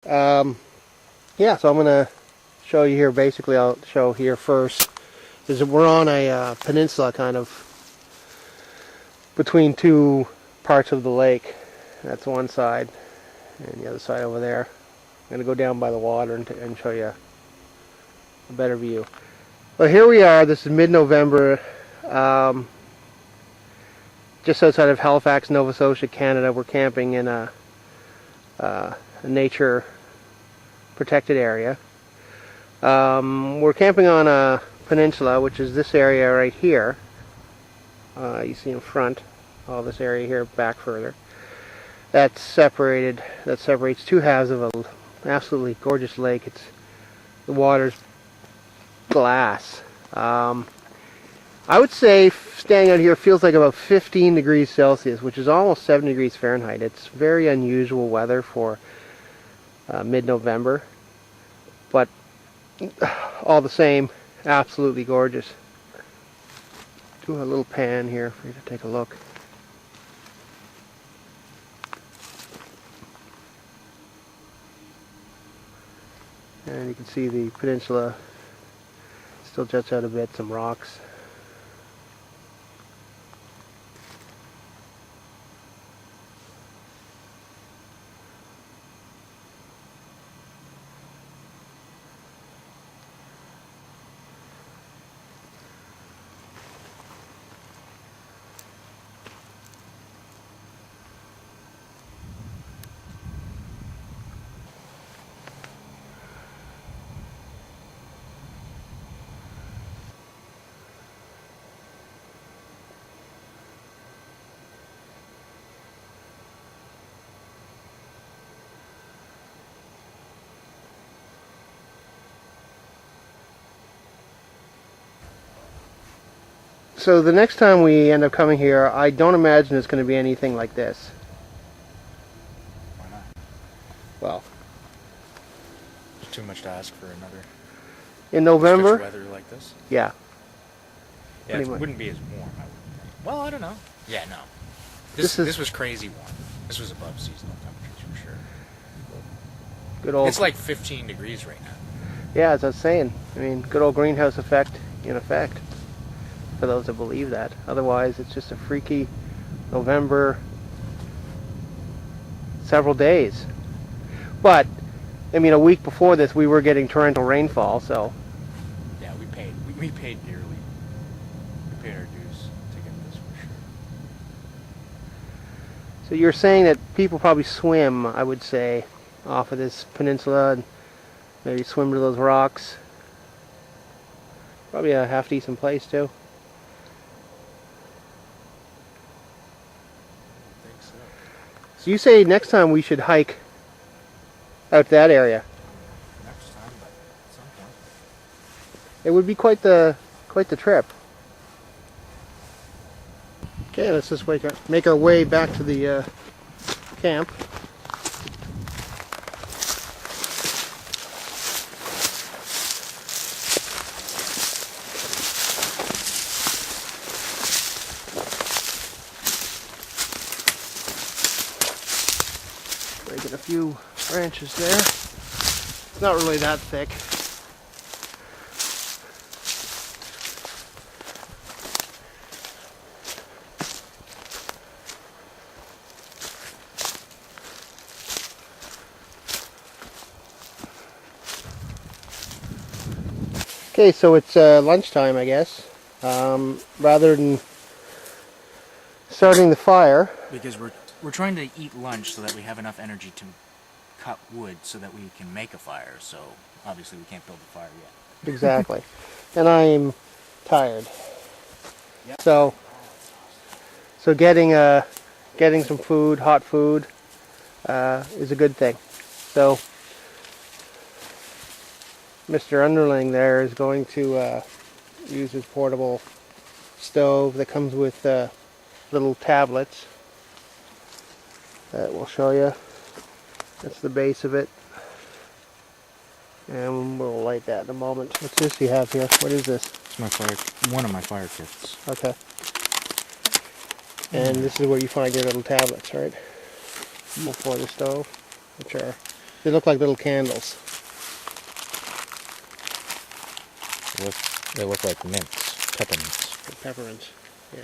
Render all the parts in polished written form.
Yeah, so I'm going to show you here. Basically, I'll show here first is that we're on a peninsula kind of between two parts of the lake. That's one side, and the other side over there. I'm going to go down by the water and show you a better view. Well, here we are. This is mid-November, just outside of Halifax, Nova Scotia, Canada. We're camping in a nature protected area. We're camping on a peninsula, which is this area right here. You see in front, all this area here, back further. That separates two halves of an absolutely gorgeous lake. The water's glass. I would say standing out here feels like about 15 degrees Celsius, which is almost 7 degrees Fahrenheit. It's very unusual weather for mid-November, but all the same, absolutely gorgeous. Do a little pan here for you to take a look. And you can see the peninsula still juts out a bit, some rocks. So the next time we end up coming here, I don't imagine it's going to be anything like this. Why not? Well, It's too much to ask for another in November, weather like this. yeah. Yeah, Pretty it much. wouldn't be as warm, I would think. Well, I don't know. Yeah, no. This This was crazy warm. This was above seasonal temperatures for sure. Good old. It's like 15 degrees right now. Yeah, as I was saying. I mean, good old greenhouse effect in effect. For those that believe that. Otherwise, it's just a freaky November, several days. But I mean, a week before this, we were getting torrential rainfall, so. Yeah, we paid dearly. We paid our dues to get this for sure. So you're saying that people probably swim, I would say, off of this peninsula, and maybe swim to those rocks. Probably a half decent place too. I think so. So you say next time we should hike out that area. Next time, but at some point. It would be quite the trip. Okay, let's just make our way back to the camp. Breaking a few branches there. It's not really that thick. Okay, so it's lunchtime, I guess. Rather than starting the fire, Because we're trying to eat lunch so that we have enough energy to cut wood so that we can make a fire. So obviously we can't build a fire yet. exactly. And I'm tired. Yep. So getting some food, hot food, is a good thing. So Mr. Underling there is going to use his portable stove that comes with little tablets that we'll show you. That's the base of it. And we'll light that in a moment. What's this you have here? What is this? It's one of my fire kits. Okay. And this is where you find your little tablets, right? Before the stove, which are They look like little candles. They look like mints, peppermints. Peppermints, yeah.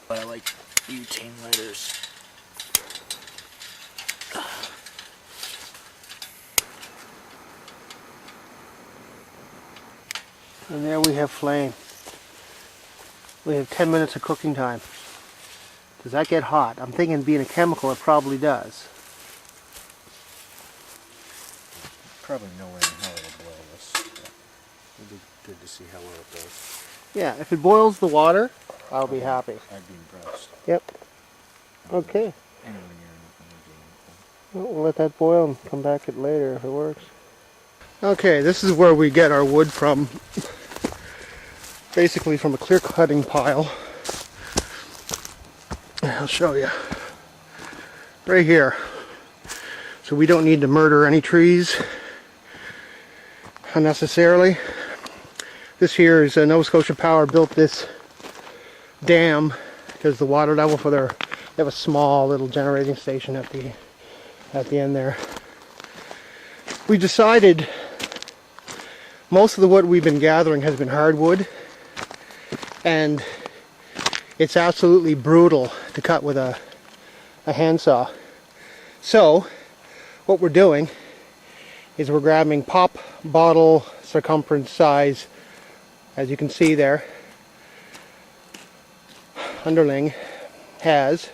I like butane lighters. And there we have flame. We have 10 minutes of cooking time. Does that get hot? I'm thinking being a chemical, it probably does. Probably nowhere in hell it'll boil this. It'll be good to see how well it does. Yeah, if it boils the water, I'll be happy. I'd be impressed. Yep. Okay. Anywhere near enough energy. Well, we'll let that boil and come back at later if it works. Okay, this is where we get our wood from. Basically from a clear cutting pile. I'll show you. Right here. So we don't need to murder any trees unnecessarily. This here is Nova Scotia Power built this dam because the water level for they have a small little generating station at the end there. We decided most of the wood we've been gathering has been hardwood, and it's absolutely brutal to cut with a handsaw. So what we're doing is we're grabbing pop bottle circumference size, as you can see there, Underling has,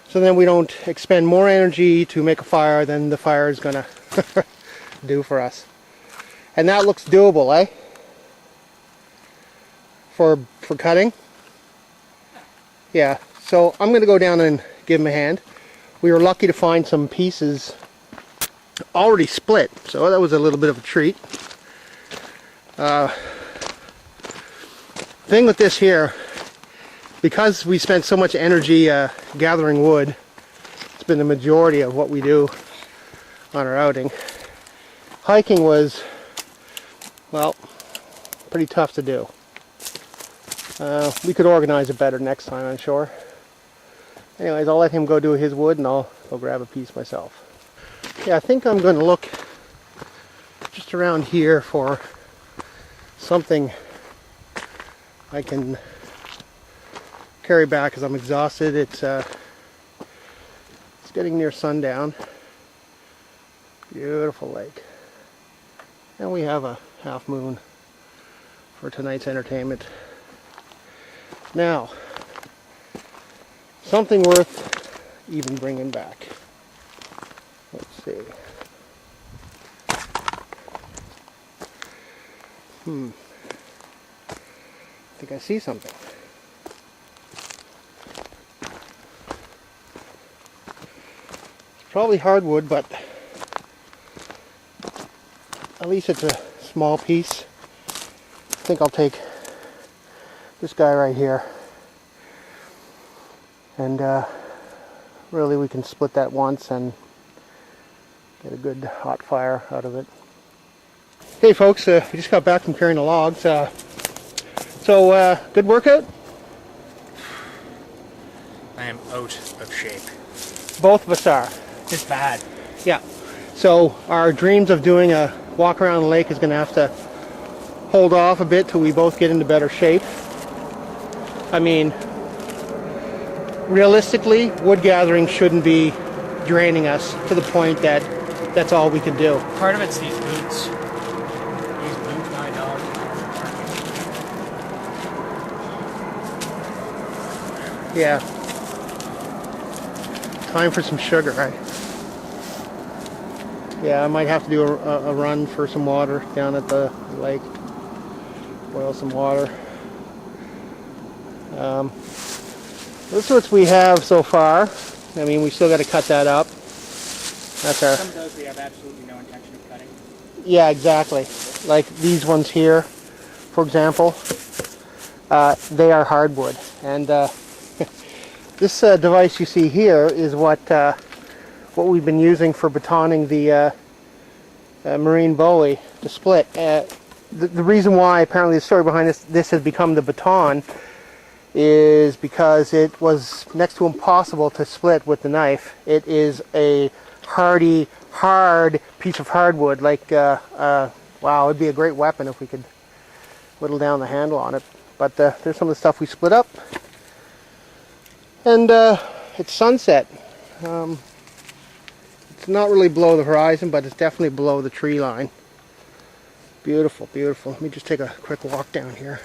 so then we don't expend more energy to make a fire than the fire is gonna do for us. And that looks doable, eh? For cutting? Yeah, so I'm gonna go down and give him a hand. We were lucky to find some pieces already split, so that was a little bit of a treat. Thing with this here, because we spent so much energy gathering wood, it's been the majority of what we do on our outing. Hiking was, well, pretty tough to do. We could organize it better next time, I'm sure. Anyways, I'll let him go do his wood and I'll go grab a piece myself. Yeah, I think I'm going to look just around here for something I can carry back because I'm exhausted. It's getting near sundown. Beautiful lake. And we have a half moon for tonight's entertainment. Now, something worth even bringing back. Let's see. I think I see something. It's probably hardwood, but at least it's a small piece. I think I'll take this guy right here, and really we can split that once and get a good hot fire out of it. Hey folks, we just got back from carrying the logs. So good workout? I am out of shape. Both of us are. It's bad. Yeah. So our dreams of doing a walk around the lake is going to have to hold off a bit till we both get into better shape. I mean, realistically, wood gathering shouldn't be draining us to the point that that's all we can do. Part of it's these boots. These boots, $9. Yeah. Time for some sugar, right? Yeah, I might have to do a run for some water down at the lake. Boil some water. This is what we have so far. I mean, we still got to cut that up. That's our. Some of those we have absolutely no intention of cutting. Yeah, exactly. Like these ones here, for example. They are hardwood, and this device you see here is what we've been using for batoning the marine buoy to split. the reason why apparently the story behind this has become the baton is because it was next to impossible to split with the knife. It is a hardy, hard piece of hardwood. Like, wow, it'd be a great weapon if we could whittle down the handle on it. But there's some of the stuff we split up. And it's sunset. It's not really below the horizon, but it's definitely below the tree line. Beautiful, beautiful. Let me just take a quick walk down here.